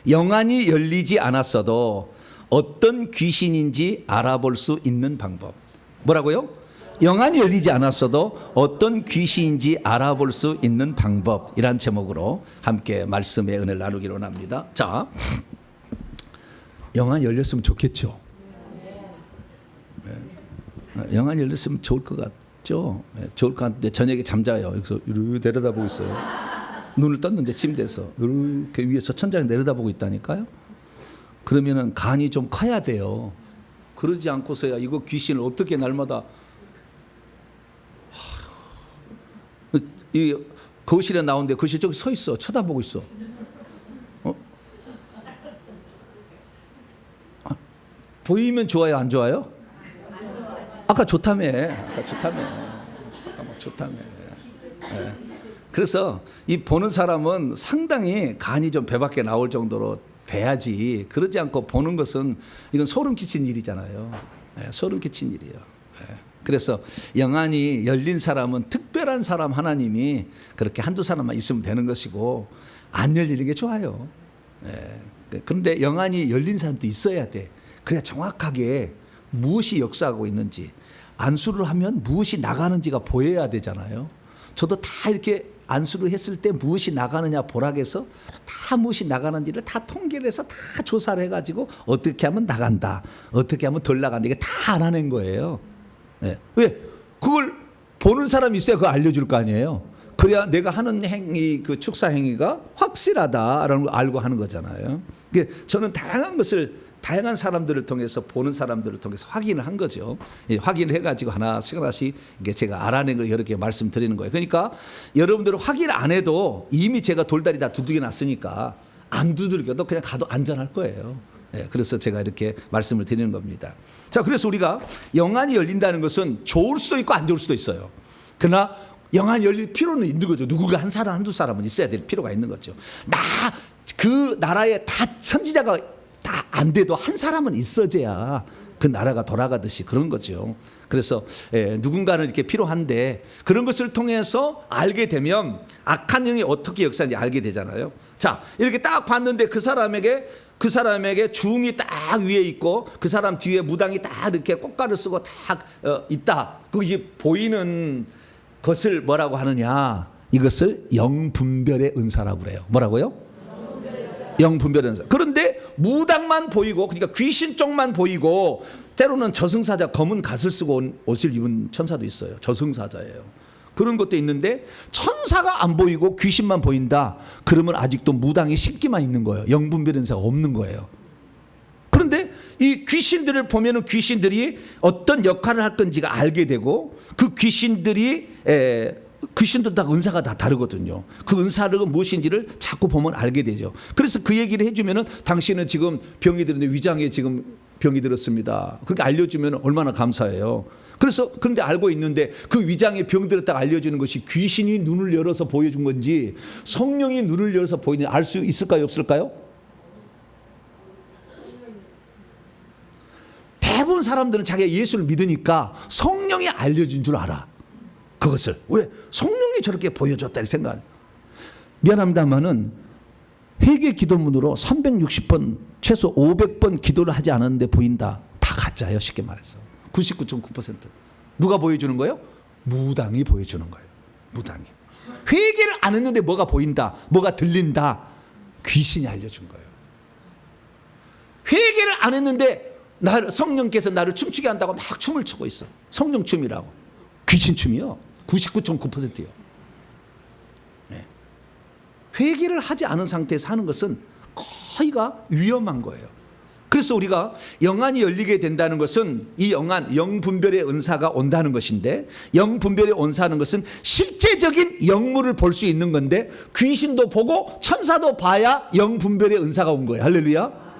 영안이 열리지 않았어도 어떤 귀신인지 알아볼 수 있는 방법. 뭐라고요? 영안이 열리지 않았어도 어떤 귀신인지 알아볼 수 있는 방법이란 제목으로 함께 말씀의 은혜를 나누기로 합니다. 자, 영안이 열렸으면 좋겠죠. 네. 영안이 열렸으면 좋을 것 같죠. 네. 좋을 것 같은데 저녁에 잠자요. 여기서 이렇게 내려다보고 있어요. 눈을 떴는데 침대에서 이렇게 위에서 천장에 내려다보고 있다니까요. 그러면은 간이 좀 커야 돼요. 그러지 않고서야 이거 귀신을 어떻게 날마다 이 거실에 나오는데 거실 저기 서 있어. 쳐다보고 있어. 보이면 좋아요, 안 좋아요? 아까 좋다며. 아까 막 좋다며. 네. 그래서 이 보는 사람은 상당히 간이 좀 배 밖에 나올 정도로 돼야지. 그러지 않고 보는 것은 이건 소름 끼친 일이잖아요. 네, 소름 끼친 일이에요. 네. 그래서 영안이 열린 사람은 특별한 사람 하나님이 그렇게 한두 사람만 있으면 되는 것이고 안 열리는 게 좋아요. 네. 그런데 영안이 열린 사람도 있어야 돼. 그래야 정확하게 무엇이 역사하고 있는지, 안수를 하면 무엇이 나가는지가 보여야 되잖아요. 저도 다 이렇게 안수를 했을 때 무엇이 나가느냐 보라해서 다 무엇이 나가는지를 다 통계를 해서 다 조사를 해가지고 어떻게 하면 나간다, 어떻게 하면 덜 나간다, 이게 다 알아낸 거예요. 네. 왜? 그걸 보는 사람이 있어야 그걸 알려줄 거 아니에요. 그래야 내가 하는 행위, 그 축사 행위가 확실하다라는 걸 알고 하는 거잖아요. 저는 다양한 사람들을 통해서, 보는 사람들을 통해서 확인을 한 거죠. 확인을 해가지고 하나씩 이게 제가 알아낸 걸 이렇게 말씀드리는 거예요. 그러니까 여러분들은 확인 안 해도 이미 제가 돌다리 다 두들겨 놨으니까 안 두들겨도 그냥 가도 안전할 거예요. 네, 그래서 제가 이렇게 말씀을 드리는 겁니다. 자, 그래서 우리가 영안이 열린다는 것은 좋을 수도 있고 안 좋을 수도 있어요. 그러나 영안이 열릴 필요는 있는 거죠. 누군가 한 사람, 한두 사람은 있어야 될 필요가 있는 거죠. 그 나라에 다 선지자가 다 안 돼도 한 사람은 있어져야 그 나라가 돌아가듯이 그런 거죠. 그래서 누군가는 이렇게 필요한데 그런 것을 통해서 알게 되면 악한 영이 어떻게 역사하는지 알게 되잖아요. 자, 이렇게 딱 봤는데 그 사람에게 중이 딱 위에 있고 그 사람 뒤에 무당이 딱 이렇게 꽃가루 쓰고 딱 있다. 그게 보이는 것을 뭐라고 하느냐? 이것을 영분별의 은사라고 그래요. 뭐라고요? 영분별의 은사. 그런데 무당만 보이고, 그러니까 귀신 쪽만 보이고, 때로는 저승사자, 검은 갓을 쓰고 온 옷을 입은 천사도 있어요. 저승사자예요. 그런 것도 있는데 천사가 안 보이고 귀신만 보인다. 그러면 아직도 무당이 식기만 있는 거예요. 영분별 은사가 없는 거예요. 그런데 이 귀신들을 보면은 귀신들이 어떤 역할을 할 건지가 알게 되고, 그 귀신도 다 은사가 다 다르거든요. 그 은사를 무엇인지를 자꾸 보면 알게 되죠. 그래서 그 얘기를 해주면은 당신은 지금 병이 들었는데 위장에 지금 병이 들었습니다. 그렇게 알려주면 얼마나 감사해요. 그런데 알고 있는데 그 위장에 병 들었다고 알려주는 것이 귀신이 눈을 열어서 보여준 건지 성령이 눈을 열어서 보이는지 알 수 있을까요, 없을까요? 대부분 사람들은 자기가 예수를 믿으니까 성령이 알려준 줄 알아. 그것을 왜 성령이 저렇게 보여줬다 이렇게 생각해요. 미안합니다만은 회개 기도문으로 360번 최소 500번 기도를 하지 않았는데 보인다. 다 가짜예요. 쉽게 말해서 99.9%. 누가 보여주는 거예요? 무당이 보여주는 거예요. 무당이. 회개를 안 했는데 뭐가 보인다, 뭐가 들린다, 귀신이 알려준 거예요. 회개를 안 했는데 성령께서 나를 춤추게 한다고 막 춤을 추고 있어. 성령 춤이라고. 귀신 춤이요. 99.9%예요. 네. 회개를 하지 않은 상태에서 하는 것은 거의가 위험한 거예요. 그래서 우리가 영안이 열리게 된다는 것은 이 영분별의 은사가 온다는 것인데, 영분별의 은사하는 것은 실제적인 영물을 볼 수 있는 건데 귀신도 보고 천사도 봐야 영분별의 은사가 온 거예요. 할렐루야.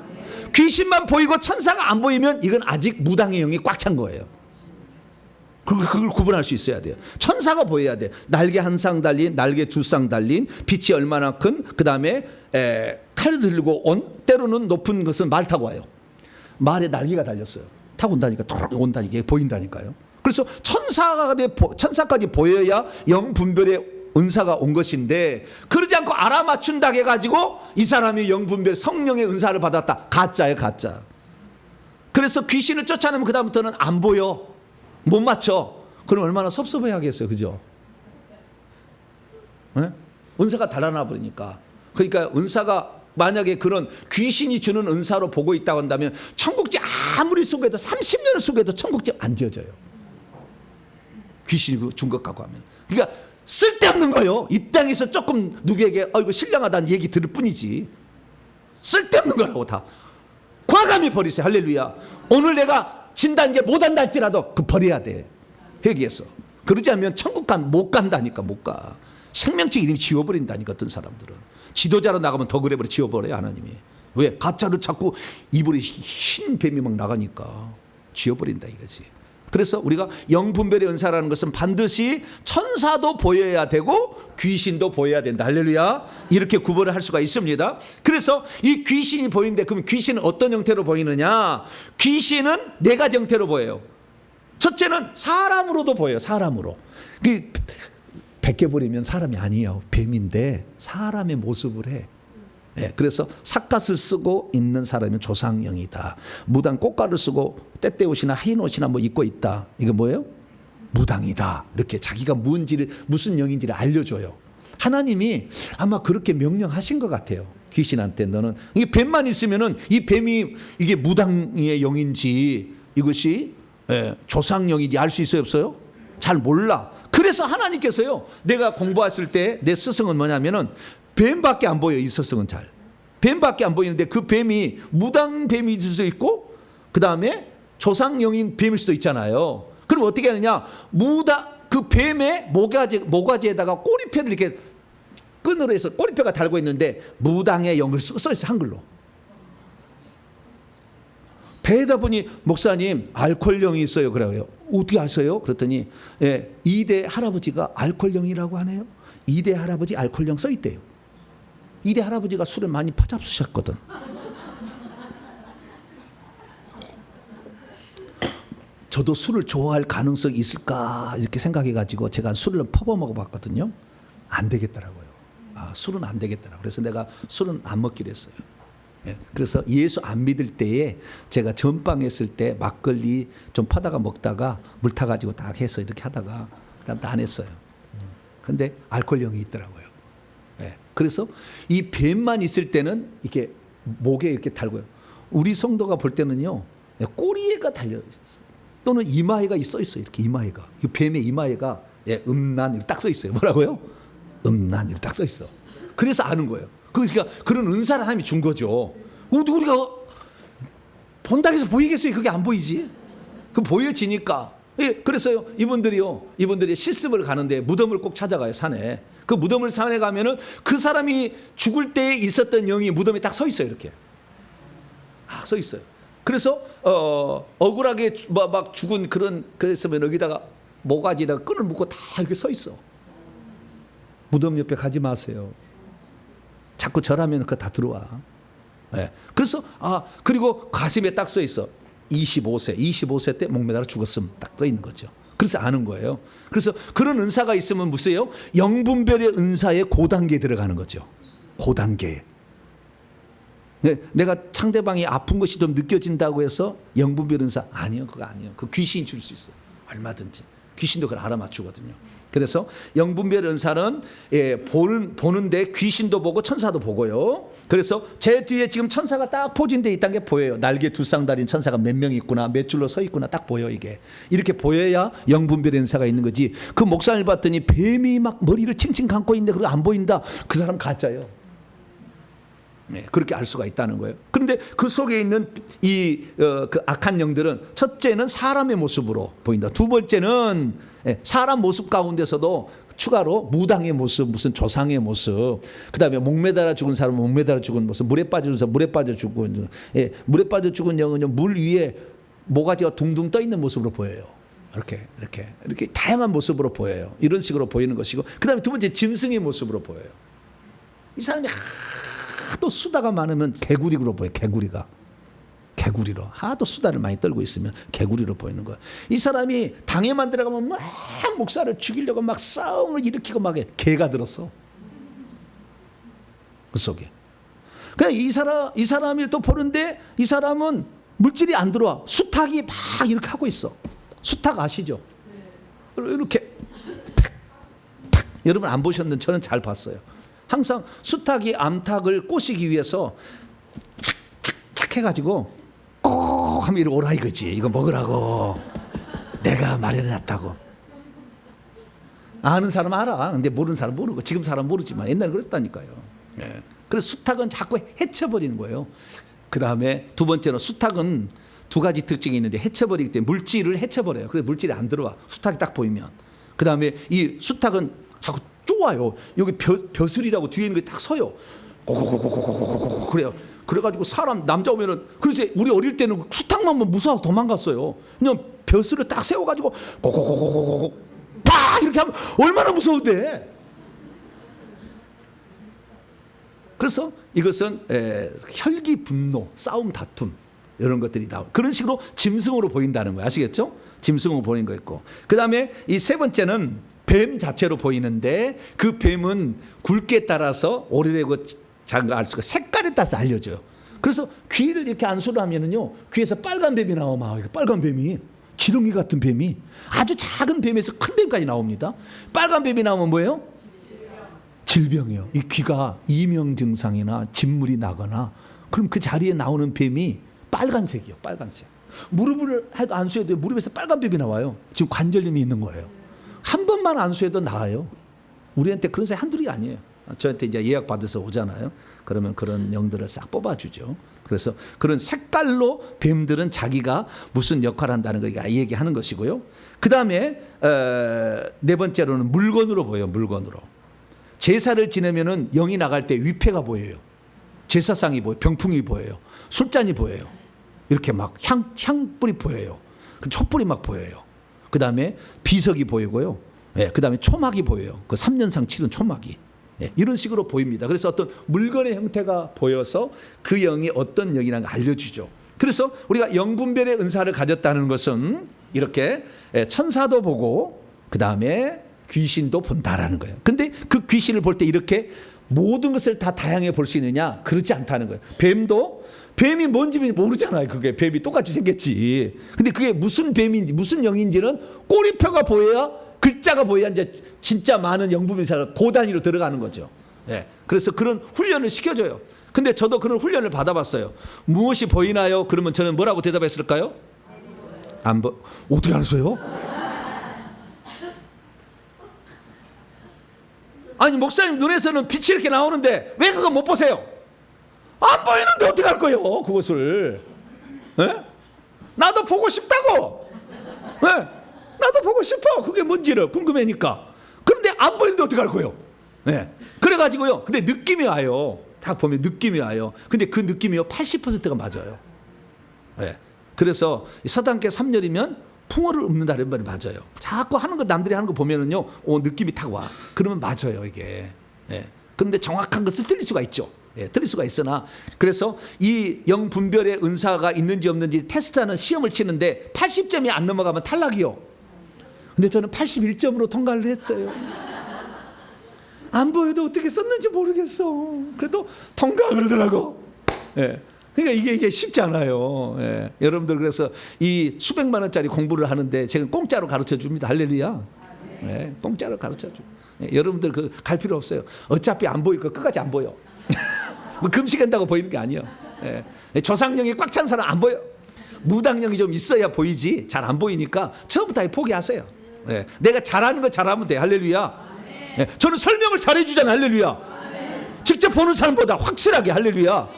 귀신만 보이고 천사가 안 보이면 이건 아직 무당의 영이 꽉 찬 거예요. 그걸 구분할 수 있어야 돼요. 천사가 보여야 돼. 날개 한 쌍 달린, 날개 두 쌍 달린, 빛이 얼마나 큰, 그 다음에 칼 들고 온, 때로는 높은 것은 말 타고 와요. 말에 날개가 달렸어요. 타고 온다니까, 온다니까, 보인다니까요. 그래서 천사까지 보여야 영분별의 은사가 온 것인데 그러지 않고 알아맞춘다 해가지고 이 사람이 영분별 성령의 은사를 받았다. 가짜예요, 가짜. 그래서 귀신을 쫓아내면 그 다음부터는 안 보여, 못 맞춰. 그럼 얼마나 섭섭해하겠어요, 그죠? 네? 은사가 달아나 버리니까. 그러니까 은사가 만약에 그런 귀신이 주는 은사로 보고 있다고 한다면 천국집 아무리 속여도 30년을 속여도 천국집 안 지어져요. 귀신이 준 것 갖고 하면. 그러니까 쓸데없는 거예요. 이 땅에서 조금 누구에게 이거 신령하다는 얘기 들을 뿐이지. 쓸데없는 거라고 다. 과감히 버리세요. 할렐루야. 오늘 내가 진다 이제 못한다 할지라도 그 버려야 돼. 회개해서. 그러지 않으면 천국 못 간다니까. 못 가. 생명책 이름 지워버린다니까. 어떤 사람들은 지도자로 나가면 더 그래버려. 지워버려요 하나님이. 왜? 가짜로 자꾸 입으로 흰 뱀이 막 나가니까 지워버린다 이거지. 그래서 우리가 영분별의 은사라는 것은 반드시 천사도 보여야 되고 귀신도 보여야 된다. 할렐루야. 이렇게 구분을 할 수가 있습니다. 그래서 이 귀신이 보이는데 그럼 귀신은 어떤 형태로 보이느냐? 귀신은 네 가지 형태로 보여요. 첫째는 사람으로도 보여요. 사람으로. 벗겨버리면 사람이 아니에요. 뱀인데 사람의 모습을 해. 네, 그래서 삿갓을 쓰고 있는 사람이 조상영이다. 무당 꽃가루 쓰고 떼떼옷이나 흰 옷이나 뭐 입고 있다. 이거 뭐예요? 무당이다. 이렇게 자기가 뭔지를 무슨 영인지를 알려줘요. 하나님이 아마 그렇게 명령하신 것 같아요. 귀신한테 너는 이게 뱀만 있으면은 이 뱀이 이게 무당의 영인지 이것이 조상영인지 알 수 있어요, 없어요? 잘 몰라. 그래서 하나님께서요, 내가 공부했을 때 내 스승은 뭐냐면은 뱀밖에 안 보여. 이 스승은 잘 뱀밖에 안 보이는데 그 뱀이 무당 뱀일 수도 있고 그 다음에 조상영인 뱀일 수도 있잖아요. 그럼 어떻게 하느냐? 그 뱀의 모가지에다가 꼬리표를 이렇게 끈으로 해서 꼬리표가 달고 있는데 무당의 영을 써 있어, 한글로. 배에다 보니 목사님 알코올령이 있어요. 그래요. 어떻게 아세요? 그랬더니 2대 할아버지가 알코올령이라고 하네요. 2대 할아버지 알코올령 써 있대요. 2대 할아버지가 술을 많이 퍼잡수셨거든. 저도 술을 좋아할 가능성이 있을까 이렇게 생각해가지고 제가 술을 퍼버 먹어봤거든요. 안 되겠더라고요. 술은 안 되겠더라고요. 그래서 내가 술은 안 먹기로 했어요. 그래서 예수 안 믿을 때에 제가 전방 했을 때 막걸리 좀 퍼다가 먹다가 물 타가지고 딱 해서 이렇게 하다가 그다음 안 했어요. 근데 알코올령이 있더라고요. 그래서 이 뱀만 있을 때는 이렇게 목에 이렇게 달고요. 우리 성도가 볼 때는요, 꼬리에가 달려 있어요. 또는 이마에가 써 있어요. 이렇게 이마에가. 이 뱀의 이마에가 음란 이렇게 딱 써 있어요. 뭐라고요? 음란 이렇게 딱 써 있어. 그래서 아는 거예요. 그러니까 그런 은사를 하나님이 준 거죠. 우리가 본다고 해서 보이겠어요? 그게 안 보이지. 그 보여지니까. 그래서요, 이분들이 실습을 가는데 무덤을 꼭 찾아가요, 산에. 그 무덤을 산에 가면은 그 사람이 죽을 때 있었던 영이 무덤에 딱 서 있어요, 이렇게. 서 있어요. 그래서 억울하게 막 죽은 그랬으면 여기다가 모가지에다가 끈을 묶고 다 이렇게 서 있어. 무덤 옆에 가지 마세요. 자꾸 절하면 그거 다 들어와. 그래서 그리고 가슴에 딱 써 있어. 25세 때 목매달아 죽었음 딱 써 있는 거죠. 그래서 아는 거예요. 그래서 그런 은사가 있으면 무슨요? 영분별의 은사의 고단계에 들어가는 거죠. 고단계. 내가 상대방이 아픈 것이 좀 느껴진다고 해서 영분별 은사 아니요, 그거 아니에요. 그 귀신이 줄 수 있어요. 얼마든지. 귀신도 그걸 알아맞추거든요. 그래서 영분별 은사는 보는데 귀신도 보고 천사도 보고요. 그래서 제 뒤에 지금 천사가 딱 포진되어 있다는 게 보여요. 날개 두 쌍달인 천사가 몇 명 있구나, 몇 줄로 서 있구나 딱 보여. 이게 이렇게 보여야 영분별 은사가 있는 거지. 그 목사를 봤더니 뱀이 막 머리를 칭칭 감고 있는데 그거 안 보인다. 그 사람 가짜예요. 그렇게 알 수가 있다는 거예요. 그런데 그 속에 있는 그 악한 영들은 첫째는 사람의 모습으로 보인다. 두 번째는 사람 모습 가운데서도 추가로 무당의 모습, 무슨 조상의 모습, 그 다음에 목매달아 죽은 사람은 목매달아 죽은 모습, 물에 빠져 사람 물에 빠져 죽은, 물에 빠져 죽은 영은 물 위에 모가지가 둥둥 떠 있는 모습으로 보여요. 이렇게 다양한 모습으로 보여요. 이런 식으로 보이는 것이고, 그 다음에 두 번째 짐승의 모습으로 보여요. 이 사람이 하도 수다가 많으면 개구리로 보여요. 개구리로. 하도 수다를 많이 떨고 있으면 개구리로 보이는 거야. 이 사람이 당에만 들어가면 막 목사를 죽이려고 막 싸움을 일으키고 막 해. 개가 들었어. 그 속에. 그냥 이 사람이 또 보는데 이 사람은 물질이 안 들어와. 수탉이 막 이렇게 하고 있어. 수탉 아시죠? 이렇게 팍. 여러분 안 보셨는데 저는 잘 봤어요. 항상 수탉이 암탉을 꼬시기 위해서 착착착 해가지고 꼭 하면 이리 오라 이거지. 이거 먹으라고 내가 마련해놨다고. 아는 사람 알아. 근데 모르는 사람 모르고, 지금 사람 모르지만 옛날에 그랬다니까요. 예. 그래서 수탉은 자꾸 해쳐버리는 거예요. 그 다음에 두 번째는 수탉은 두 가지 특징이 있는데 해쳐버리기 때문에 물질을 해쳐버려요. 그래서 물질이 안 들어와. 수탉이 딱 보이면. 그 다음에 이 수탉은 자꾸 쪼아요. 여기 벼슬이라고 뒤에 있는 게 딱 서요. 고고고고고고고고 그래요. 그래가지고 사람 남자 오면은, 그래서 우리 어릴 때는 수탉만 보면 무서워 도망갔어요. 그냥 벼슬을 딱 세워가지고 고고고고고고 팍 이렇게 하면 얼마나 무서운데. 그래서 이것은 혈기, 분노, 싸움, 다툼 이런 것들이 나와. 그런 식으로 짐승으로 보인다는 거예요. 아시겠죠? 짐승으로 보이는 거 있고. 그 다음에 이 세 번째는 뱀 자체로 보이는데, 그 뱀은 굵기에 따라서 오래되고 작은 걸 알 수가, 색깔에 따라서 알려져요. 그래서 귀를 이렇게 안수를 하면은요, 귀에서 빨간 뱀이 나와. 막 빨간 뱀이, 지렁이 같은 뱀이, 아주 작은 뱀에서 큰 뱀까지 나옵니다. 빨간 뱀이 나오면 뭐예요? 질병이에요. 이 귀가 이명 증상이나 진물이 나거나, 그럼 그 자리에 나오는 뱀이 빨간색이요. 빨간색. 무릎을 해도 안수해도 무릎에서 빨간 뱀이 나와요. 지금 관절염이 있는 거예요. 한 번만 안수해도 나아요. 우리한테 그런 사람이 한둘이 아니에요. 저한테 이제 예약 받아서 오잖아요. 그러면 그런 영들을 싹 뽑아주죠. 그래서 그런 색깔로 뱀들은 자기가 무슨 역할을 한다는 걸 얘기하는 것이고요. 그 다음에 네 번째로는 물건으로 보여요. 물건으로. 제사를 지내면은 영이 나갈 때 위패가 보여요. 제사상이 보여요. 병풍이 보여요. 술잔이 보여요. 이렇게 막 향불이 보여요. 그 촛불이 막 보여요. 그 다음에 비석이 보이고요. 그 다음에 초막이 보여요. 그 3년상 치른 초막이. 이런 식으로 보입니다. 그래서 어떤 물건의 형태가 보여서 그 영이 어떤 영이라는 걸 알려주죠. 그래서 우리가 영분별의 은사를 가졌다는 것은 이렇게 천사도 보고 그 다음에 귀신도 본다라는 거예요. 근데 그 귀신을 볼 때 이렇게 모든 것을 다 다양하게 볼 수 있느냐? 그렇지 않다는 거예요. 뱀이 뭔지 모르잖아요. 그게 뱀이 똑같이 생겼지. 근데 그게 무슨 뱀인지 무슨 영인지는 꼬리표가 보여야, 글자가 보여야 이제 진짜 많은 영분별사가 그 단위로 들어가는 거죠. 그래서 그런 훈련을 시켜줘요. 근데 저도 그런 훈련을 받아봤어요. 무엇이 보이나요? 그러면 저는 뭐라고 대답했을까요? 안 보. 어떻게 알았어요? 아니 목사님 눈에서는 빛이 이렇게 나오는데 왜 그거 못 보세요? 안 보이는데 어떻게 할 거예요? 그것을. 나도 보고 싶다고. 나도 보고 싶어. 그게 뭔지를 궁금해니까. 그런데 안 보이는데 어떻게 할 거예요? 그래가지고요. 근데 느낌이 와요. 딱 보면 느낌이 와요. 근데 그 느낌이요 80%가 맞아요. 그래서 서당계 3열이면 풍어를 읊는다는 말이 맞아요. 자꾸 하는 거 남들이 하는 거 보면은요, 느낌이 딱 와. 그러면 맞아요 이게. 그런데 정확한 것을 틀릴 수가 있죠. 틀릴 수가 있으나, 그래서 이 영분별의 은사가 있는지 없는지 테스트하는 시험을 치는데 80점이 안 넘어가면 탈락이요. 근데 저는 81점으로 통과를 했어요. 안 보여도 어떻게 썼는지 모르겠어. 그래도 통과 그러더라고. 그러니까 이게 쉽지 않아요. 여러분들 그래서 이 수백만 원짜리 공부를 하는데 제가 공짜로 가르쳐 줍니다. 할렐루야. 공짜로 가르쳐 줘. 여러분들 그 갈 필요 없어요. 어차피 안 보일 거 끝까지 안 보여. 뭐 금식한다고 보이는 게 아니에요. 조상령이 꽉 찬 사람 안 보여. 무당령이 좀 있어야 보이지 잘 안 보이니까 처음부터 포기하세요. 내가 잘하는 거 잘하면 돼. 할렐루야. 저는 설명을 잘해주잖아요. 할렐루야. 직접 보는 사람보다 확실하게. 할렐루야.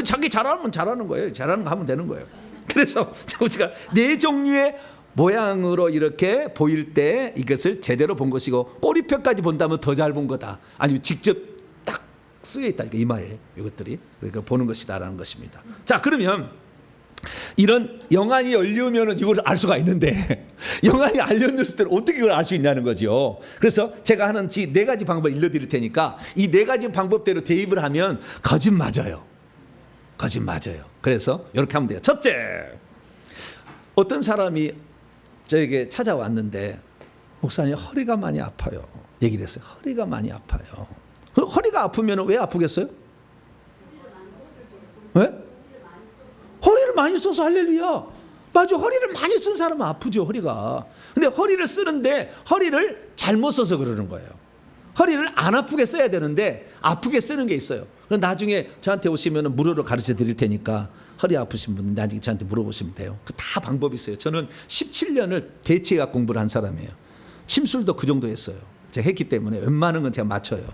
자기 잘하면 잘하는 거예요. 잘하는 거 하면 되는 거예요. 그래서 우리가 네 종류의 모양으로 이렇게 보일 때 이것을 제대로 본 것이고, 꼬리뼈까지 본다면 더 잘 본 거다. 아니면 직접 딱 쓰여 있다. 이마에 이것들이 그러니까 보는 것이다라는 것입니다. 자, 그러면 이런 영안이 열리면 이걸 알 수가 있는데 영안이 안 열렸을 때는 어떻게 이걸 알 수 있냐는 거죠. 그래서 제가 하는 네 가지 방법을 일러드릴 테니까 이 네 가지 방법대로 대입을 하면 거짓 맞아요. 거짓 맞아요. 그래서 이렇게 하면 돼요. 첫째, 어떤 사람이 저에게 찾아왔는데 목사님 허리가 많이 아파요. 얘기를 했어요. 허리가 많이 아파요. 그럼 허리가 아프면 왜 아프겠어요? 왜? 허리를 많이 써서 할렐루야. 맞아. 허리를 많이 쓴 사람은 아프죠. 허리가. 근데 허리를 쓰는데 허리를 잘못 써서 그러는 거예요. 허리를 안 아프게 써야 되는데 아프게 쓰는 게 있어요. 그럼 나중에 저한테 오시면 무료로 가르쳐 드릴 테니까 허리 아프신 분은 나중에 저한테 물어보시면 돼요. 그 다 방법이 있어요. 저는 17년을 대체의학 공부를 한 사람이에요. 침술도 그 정도 했어요. 제가 했기 때문에 웬만한 건 제가 맞춰요.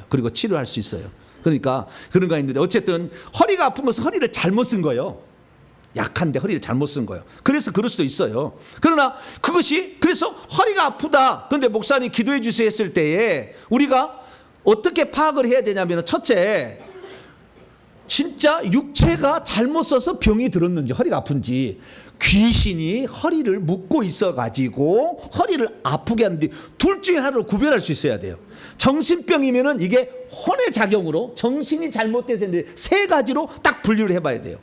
그리고 치료할 수 있어요. 그러니까 그런 거 있는데 어쨌든 허리가 아픈 것은 허리를 잘못 쓴 거예요. 약한데 허리를 잘못 쓴 거예요. 그래서 그럴 수도 있어요. 그러나 그것이 그래서 허리가 아프다. 그런데 목사님 기도해 주세요 했을 때에 우리가 어떻게 파악을 해야 되냐면 첫째, 진짜 육체가 잘못 써서 병이 들었는지 허리가 아픈지 귀신이 허리를 묶고 있어가지고 허리를 아프게 하는지 둘 중에 하나를 구별할 수 있어야 돼요. 정신병이면은 이게 혼의 작용으로 정신이 잘못돼서 했는데 세 가지로 딱 분류를 해봐야 돼요.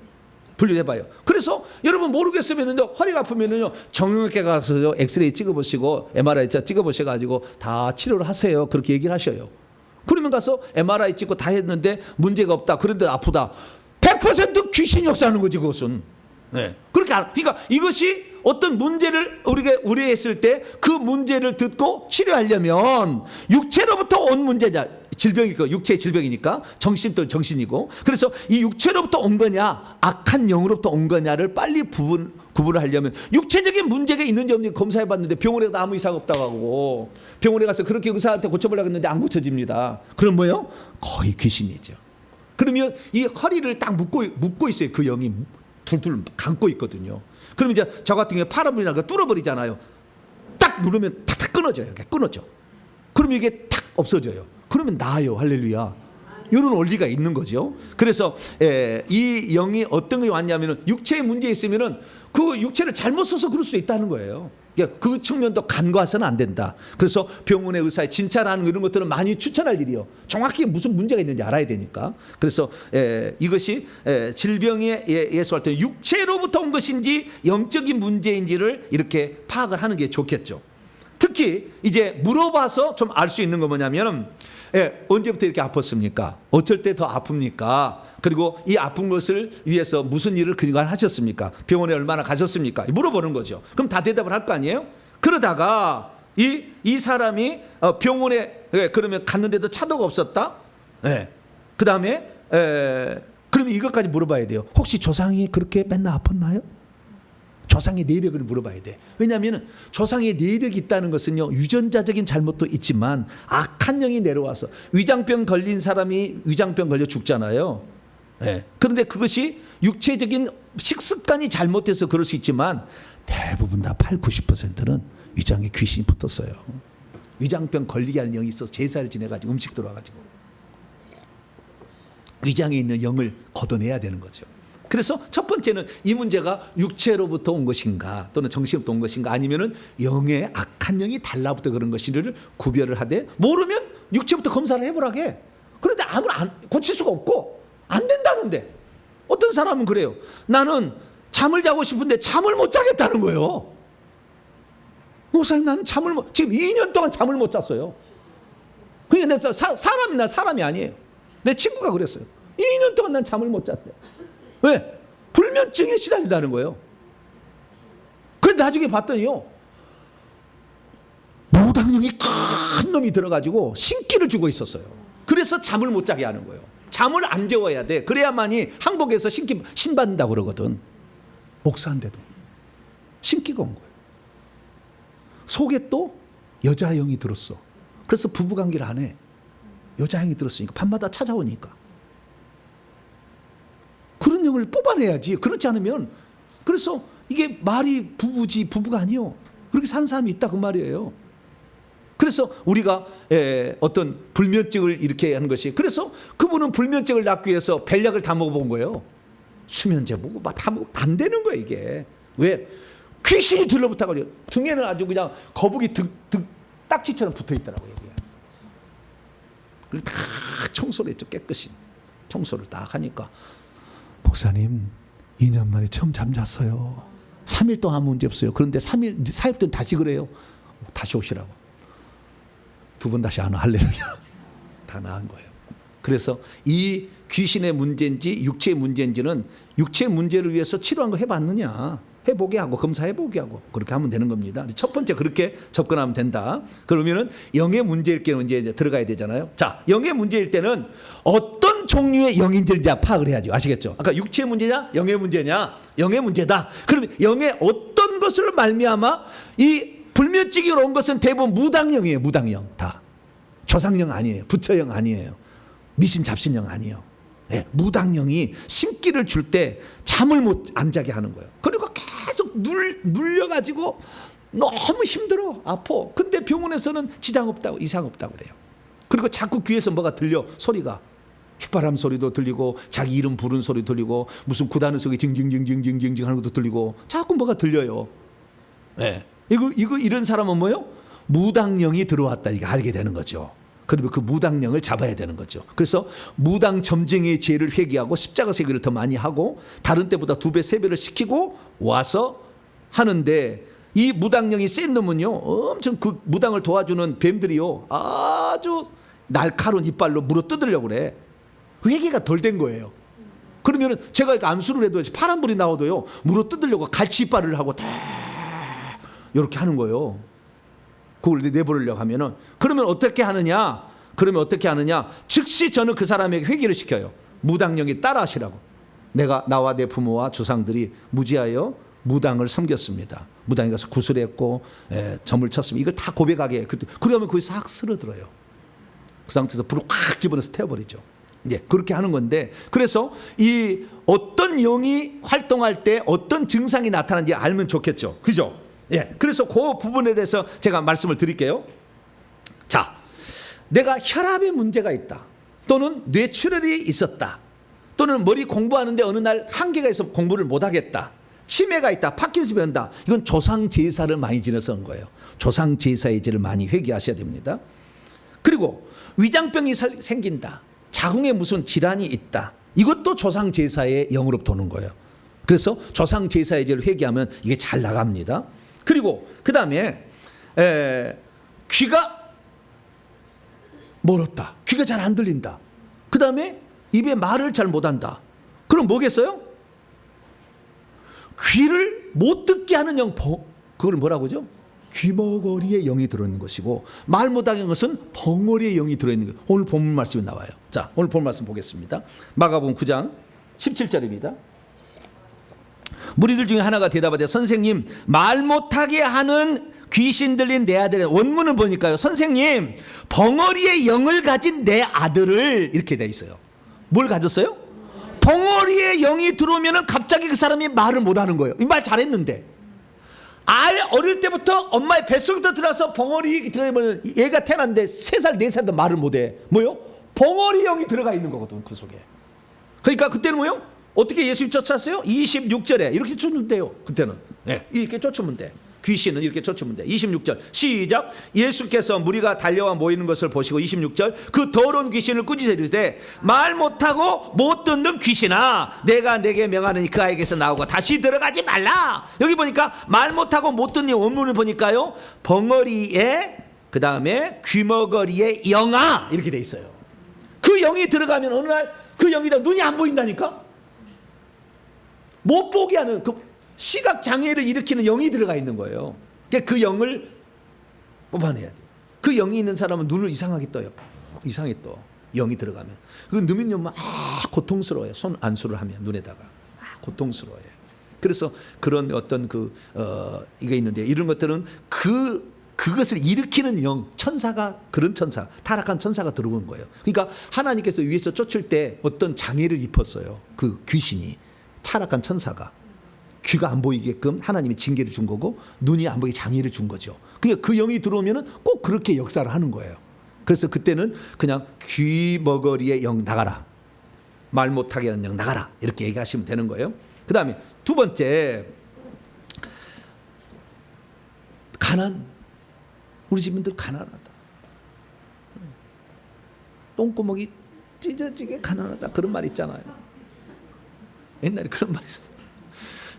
분류해봐요. 그래서 여러분 모르겠으면요 허리가 아프면은요 정형외과 가서 엑스레이 찍어보시고 MRI 찍어보셔가지고 다 치료를 하세요. 그렇게 얘기를 하셔요. 그러면 가서 MRI 찍고 다 했는데 문제가 없다. 그런데 아프다. 100% 귀신이 역사하는 거지 그것은. 네. 그러니까 이것이 어떤 문제를 우리가 우려했을 때 그 문제를 듣고 치료하려면 육체로부터 온 문제냐. 질병이고 육체의 질병이니까 정신도 정신이고 그래서 이 육체로부터 온 거냐 악한 영으로부터 온 거냐를 빨리 구분을 하려면 육체적인 문제가 있는지 없는지 검사해 봤는데 병원에 가서 아무 이상 없다고 하고 병원에 가서 그렇게 의사한테 고쳐보려고 했는데 안 고쳐집니다. 그럼 뭐예요? 거의 귀신이죠. 그러면 이 허리를 딱 묶고 있어요. 그 영이 둘둘 감고 있거든요. 그럼 이제 저 같은 경우에 파란불이 나가 뚫어버리잖아요. 딱 누르면 탁탁 끊어져요. 끊어져. 그럼 이게 탁 없어져요. 그러면 나아요. 할렐루야. 이런 원리가 있는 거죠. 그래서 이 영이 어떤 게 왔냐면은 육체에 문제 있으면은 그 육체를 잘못 써서 그럴 수 있다는 거예요. 그러니까 그 측면도 간과해서는 안 된다. 그래서 병원의 의사의 진찰하는 이런 것들은 많이 추천할 일이요. 정확히 무슨 문제가 있는지 알아야 되니까. 그래서 이것이 질병에 예수할 때 육체로부터 온 것인지 영적인 문제인지를 이렇게 파악을 하는 게 좋겠죠. 특히 이제 물어봐서 좀 알 수 있는 거 뭐냐면 언제부터 이렇게 아팠습니까? 어쩔 때 더 아픕니까? 그리고 이 아픈 것을 위해서 무슨 일을 그간 하셨습니까? 병원에 얼마나 가셨습니까? 물어보는 거죠. 그럼 다 대답을 할 거 아니에요? 그러다가 이 사람이 병원에 그러면 갔는데도 차도가 없었다? 그 다음에 그러면 이것까지 물어봐야 돼요. 혹시 조상이 그렇게 맨날 아팠나요? 조상의 내력을 물어봐야 돼. 왜냐하면 조상의 내력이 있다는 것은요 유전자적인 잘못도 있지만 악한 영이 내려와서 위장병 걸린 사람이 위장병 걸려 죽잖아요. 그런데 그것이 육체적인 식습관이 잘못돼서 그럴 수 있지만 대부분 다 80~90%는 위장에 귀신이 붙었어요. 위장병 걸리게 하는 영이 있어서 제사를 지내가지고 음식 들어와가지고 위장에 있는 영을 걷어내야 되는 거죠. 그래서 첫 번째는 이 문제가 육체로부터 온 것인가 또는 정신으로부터 온 것인가 아니면은 영의 악한 영이 달라붙어 그런 것인지를 구별을 하되 모르면 육체부터 검사를 해보라게. 그런데 아무런 고칠 수가 없고 안 된다는데 어떤 사람은 그래요. 나는 잠을 자고 싶은데 잠을 못 자겠다는 거예요. 목사님 나는 지금 2년 동안 잠을 못 잤어요. 그러니까 난 사람이 아니에요. 내 친구가 그랬어요. 2년 동안 난 잠을 못 잤대. 왜? 불면증에 시달린다는 거예요. 그런데 나중에 봤더니요 무당령이 큰 놈이 들어가지고 신기를 주고 있었어요. 그래서 잠을 못 자게 하는 거예요. 잠을 안 재워야 돼. 그래야만이 항복에서 신 받는다고 그러거든. 목사인데도 신기가 온 거예요. 속에 또 여자 영이 들었어. 그래서 부부관계를 안 해. 여자 영이 들었으니까 밤마다 찾아오니까 그런 영을 뽑아내야지. 그렇지 않으면 그래서 이게 말이 부부가 아니요. 그렇게 사는 사람이 있다 그 말이에요. 그래서 우리가 어떤 불면증을 이렇게 하는 것이 그래서 그분은 불면증을 낫기 위해서 벨약을 다 먹어본 거예요. 수면제 먹고 막 다 먹고 안 되는 거야 이게. 왜? 귀신이 들러붙어가지고 등에는 아주 그냥 거북이 딱지처럼 붙어있더라고요. 이게. 그리고 다 청소를 했죠. 깨끗이 청소를 딱 하니까 목사님 2년 만에 처음 잠잤어요. 3일 동안 아무 문제 없어요. 그런데 3일, 4일 동안 다시 그래요. 다시 오시라고. 2번 다시 안 와. 할렐루야. 다 나은 거예요. 그래서 이 귀신의 문제인지 육체의 문제인지는 육체의 문제를 위해서 치료한 거 해봤느냐, 해보게 하고 검사해보게 하고 그렇게 하면 되는 겁니다. 첫 번째 그렇게 접근하면 된다. 그러면은 영의 문제일 때는 이제 들어가야 되잖아요. 자, 영의 문제일 때는 어떤 종류의 영인지를 이제 파악을 해야죠. 아시겠죠? 아까 육체의 문제냐, 영의 문제냐? 영의 문제다. 그러면 영의 어떤 것을 말미암아 이 불면증이 온 것은 대부분 무당영이에요. 무당영 다. 조상영 아니에요. 부처영 아니에요. 미신 잡신영 아니에요. 네, 무당영이 신기를 줄 때 잠을 안 자게 하는 거예요. 그리고 계속 눌려가지고 너무 힘들어, 아파. 근데 병원에서는 지장 없다고, 이상 없다고 그래요. 그리고 자꾸 귀에서 뭐가 들려, 소리가. 휘바람 소리도 들리고 자기 이름 부른 소리 들리고 무슨 구다는 소리 징징징징징징징 하는 것도 들리고 자꾸 뭐가 들려요. 네. 이런 사람은 뭐요? 무당령이 들어왔다 이게 알게 되는 거죠. 그러면 그 무당령을 잡아야 되는 거죠. 그래서 무당 점쟁이의 죄를 회개하고 십자가 세계를 더 많이 하고 다른 때보다 2배, 3배를 시키고 와서 하는데 이 무당령이 센 놈은요 엄청 그 무당을 도와주는 뱀들이요 아주 날카로운 이빨로 물어 뜯으려고 그래. 회개가 덜 된 거예요. 그러면은 제가 암수를 해도 파란불이 나와도요 물어 뜯으려고 갈치 이빨을 하고 다 이렇게 하는 거예요. 그걸 내버리려고 하면은 그러면 어떻게 하느냐? 즉시 저는 그 사람에게 회개를 시켜요. 무당령이 따라하시라고. 내가 나와 내 부모와 조상들이 무지하여 무당을 섬겼습니다. 무당이 가서 구슬했고 점을 쳤습니다. 이걸 다 고백하게. 그러면 거기서 싹 쓰러들어요. 그 상태에서 불을 확 집어넣어서 태워버리죠. 예, 그렇게 하는 건데 그래서 이 어떤 영이 활동할 때 어떤 증상이 나타나는지 알면 좋겠죠. 그죠? 예, 그래서 그 부분에 대해서 제가 말씀을 드릴게요. 자, 내가 혈압에 문제가 있다. 또는 뇌출혈이 있었다. 또는 머리 공부하는데 어느 날 한계가 있어 공부를 못하겠다. 치매가 있다. 파킨슨이 온다. 이건 조상 제사를 많이 지내서 한 거예요. 조상 제사의 죄를 많이 회개하셔야 됩니다. 그리고 위장병이 생긴다. 자궁에 무슨 질환이 있다. 이것도 조상 제사의 영으로부터 오는 거예요. 그래서 조상 제사의 죄를 회개하면 이게 잘 나갑니다. 그리고 그 다음에 귀가 멀었다. 귀가 잘 안 들린다. 그 다음에 입에 말을 잘 못한다. 그럼 뭐겠어요? 귀를 못 듣게 하는 영, 그걸 뭐라고 하죠? 귀머거리에 영이 들어있는 것이고 말 못하게 하는 것은 벙어리에 영이 들어있는 것. 오늘 본문 말씀이 나와요. 자, 오늘 본문 말씀 보겠습니다. 마가복음 9장 17절입니다. 무리들 중에 하나가 대답하되 선생님 말 못하게 하는 귀신 들린 내 아들의 원문을 보니까요. 선생님 벙어리의 영을 가진 내 아들을 이렇게 돼 있어요. 뭘 가졌어요? 벙어리의 영이 들어오면 갑자기 그 사람이 말을 못하는 거예요. 이 말 잘했는데 어릴 때부터 엄마의 뱃속부터 들어서 벙어리 들어가면 얘가 태어났는데 3살 4살도 말을 못해. 뭐요? 벙어리 영이 들어가 있는 거거든 그 속에. 그러니까 그때는 뭐요? 어떻게 예수님 쫓았어요? 26절에 이렇게 쫓으면 돼요. 그때는 이렇게 쫓으면 돼. 귀신은 이렇게 쫓으면 돼. 26절 시작. 예수께서 무리가 달려와 모이는 것을 보시고 26절 그 더러운 귀신을 꾸짖어 이르되 말 못하고 못 듣는 귀신아 내가 내게 명하느니 그 아이에게서 나오고 다시 들어가지 말라. 여기 보니까 말 못하고 못 듣는 원문을 보니까요 벙어리에 그 다음에 귀머거리에 영아 이렇게 돼 있어요. 그 영이 들어가면 어느 날 그 영이다 눈이 안 보인다니까. 못 보게 하는 그 시각 장애를 일으키는 영이 들어가 있는 거예요. 그 영을 뽑아내야 돼. 그 영이 있는 사람은 눈을 이상하게 떠요. 이상하게 떠. 영이 들어가면. 그 눈이 막 고통스러워요. 손 안수를 하면 눈에다가 고통스러워요. 그래서 그런 어떤 이게 있는데 이런 것들은 그것을 일으키는 영, 천사가 그런 천사, 타락한 천사가 들어오는 거예요. 그러니까 하나님께서 위에서 쫓을 때 어떤 장애를 입혔어요. 그 귀신이 타락한 천사가. 귀가 안 보이게끔 하나님이 징계를 준 거고 눈이 안 보이게 장애를 준 거죠. 그러니까 그 영이 들어오면은 꼭 그렇게 역사를 하는 거예요. 그래서 그때는 그냥 귀머거리의 영 나가라. 말 못하게 하는 영 나가라. 이렇게 얘기하시면 되는 거예요. 그 다음에 두 번째 가난. 우리 집인들 가난하다. 똥구멍이 찢어지게 가난하다. 그런 말 있잖아요. 옛날에 그런 말이 있었어.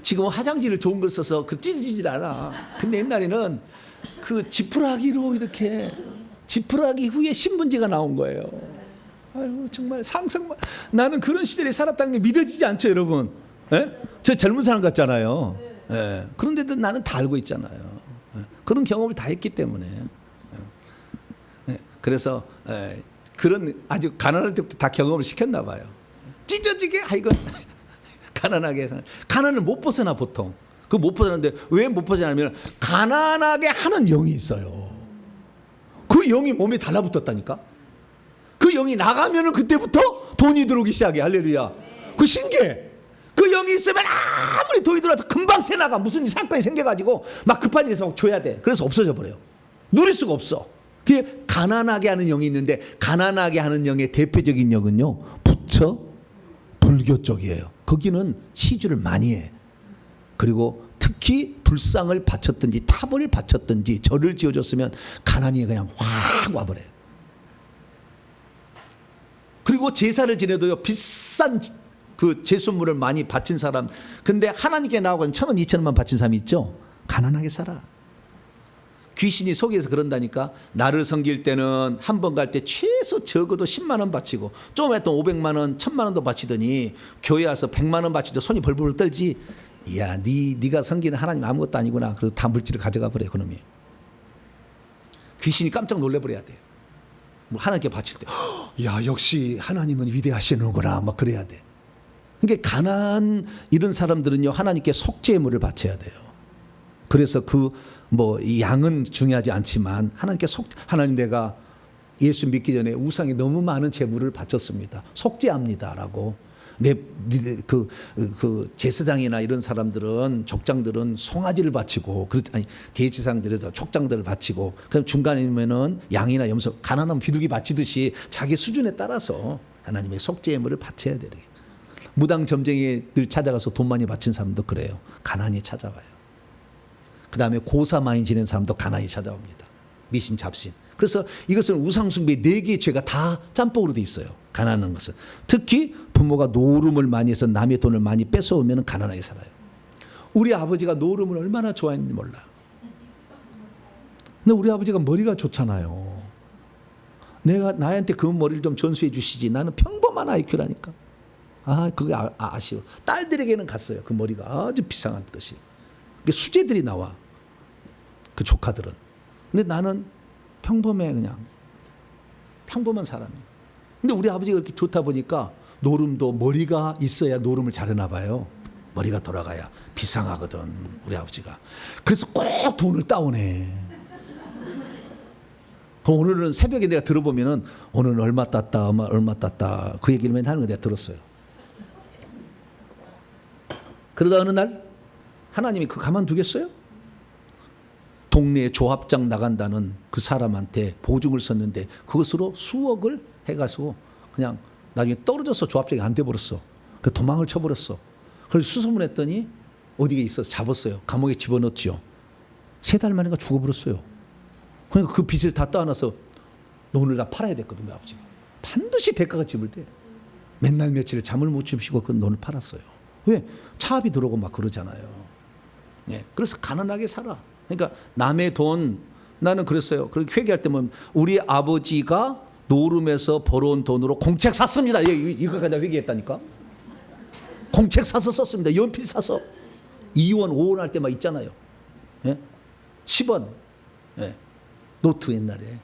지금 화장지를 좋은 걸 써서 그 찢어지질 않아. 근데 옛날에는 그 지푸라기로 이렇게 지푸라기 후에 신문지가 나온 거예요. 아유 정말 상상만. 나는 그런 시절에 살았다는 게 믿어지지 않죠, 여러분? 예? 저 젊은 사람 같잖아요. 예. 그런데도 나는 다 알고 있잖아요. 예. 그런 경험을 다 했기 때문에. 예. 그래서 그런 아주 가난할 때부터 다 경험을 시켰나 봐요. 찢어지게 이거 가난하게 해서 가난을 못 벗어나 보통. 그 못 벗어나는데 왜 못 벗어나면 가난하게 하는 영이 있어요. 그 영이 몸에 달라붙었다니까. 그 영이 나가면은 그때부터 돈이 들어오기 시작해. 할렐루야. 그 신기해. 그 영이 있으면 아무리 돈이 들어와도 금방 새 나가. 무슨 사건이 생겨가지고 막 급한 일에서 막 줘야 돼. 그래서 없어져 버려요. 누릴 수가 없어. 그게 가난하게 하는 영이 있는데 가난하게 하는 영의 대표적인 영은요 부처 불교 쪽이에요. 거기는 시주를 많이 해. 그리고 특히 불상을 바쳤든지 탑을 바쳤든지 절을 지어줬으면 가난이 그냥 확 와버려요. 그리고 제사를 지내도요 비싼 그 제수물을 많이 바친 사람, 근데 하나님께 나오고 1,000원 2,000원만 바친 사람이 있죠. 가난하게 살아. 귀신이 속에서 그런다니까. 나를 섬길 때는 한 번 갈 때 최소 적어도 10만 원 바치고 좀 했던 500만 원 1,000만 원도 바치더니 교회 와서 100만 원 바치도 손이 벌벌 떨지. 야, 네가 섬기는 하나님 아무것도 아니구나. 그래서 다 물질을 가져가 버려요. 그놈이. 귀신이 깜짝 놀래버려야 돼요. 하나님께 바칠 때 야 역시 하나님은 위대하시는구나 막 그래야 돼. 그러니까 가난 이런 사람들은요 하나님께 속죄물을 바쳐야 돼요. 그래서 이 양은 중요하지 않지만 하나님께 하나님 내가 예수 믿기 전에 우상에 너무 많은 제물을 바쳤습니다. 속죄합니다라고. 그 제사장이나 이런 사람들은 족장들은 송아지를 바치고 대제사장들에서 족장들을 바치고 그럼 중간이면은 양이나 염소 가난하면 비둘기 바치듯이 자기 수준에 따라서 하나님의 속죄물을 바쳐야 되래. 무당 점쟁이들 찾아가서 돈 많이 바친 사람도 그래요. 가난이 찾아와요. 그 다음에 고사 많이 지낸 사람도 가난이 찾아옵니다. 미신 잡신. 그래서 이것은 우상숭배 4개의 죄가 다 짬뽕으로 돼 있어요. 가난한 것은. 특히 부모가 노름을 많이 해서 남의 돈을 많이 뺏어오면 가난하게 살아요. 우리 아버지가 노름을 얼마나 좋아했는지 몰라. 근데 우리 아버지가 머리가 좋잖아요. 나한테 그 머리를 좀 전수해 주시지. 나는 평범한 IQ라니까. 그게 아쉬워. 딸들에게는 갔어요. 그 머리가 아주 비상한 것이. 수제들이 나와. 그 조카들은. 근데 나는 평범해. 그냥 평범한 사람이에요. 근데 우리 아버지가 그렇게 좋다 보니까 노름도 머리가 있어야 노름을 잘하나 봐요. 머리가 돌아가야 비상하거든 우리 아버지가. 그래서 꼭 돈을 따오네. 오늘은 새벽에 내가 들어보면은 오늘은 얼마 땄다 얼마 땄다 그 얘기를 맨날 하는 거 내가 들었어요. 그러다 어느 날 하나님이 가만두겠어요? 동네에 조합장 나간다는 그 사람한테 보증을 썼는데 그것으로 수억을 해가지고 그냥 나중에 떨어져서 조합장이 안 돼버렸어. 그 도망을 쳐버렸어. 그래서 수소문했더니 어디에 있어서 잡았어요. 감옥에 집어넣었지요. 3달 만인가 죽어버렸어요. 그러니까 그 빚을 다 따놔서 너 오늘 다 팔아야 됐거든. 우리 아버지가 반드시 대가가 집을 때 맨날 며칠을 잠을 못 주무시고 그 돈을 팔았어요. 왜? 차압이 들어오고 막 그러잖아요. 예. 그래서 가난하게 살아. 그러니까 남의 돈, 나는 그랬어요. 그렇게 회개할 때면 우리 아버지가 노름에서 벌어온 돈으로 공책 샀습니다. 이거 가지고 회개했다니까. 공책 사서 썼습니다. 연필 사서 2원, 5원 할 때 막 있잖아요. 예? 10원. 예. 노트 옛날에.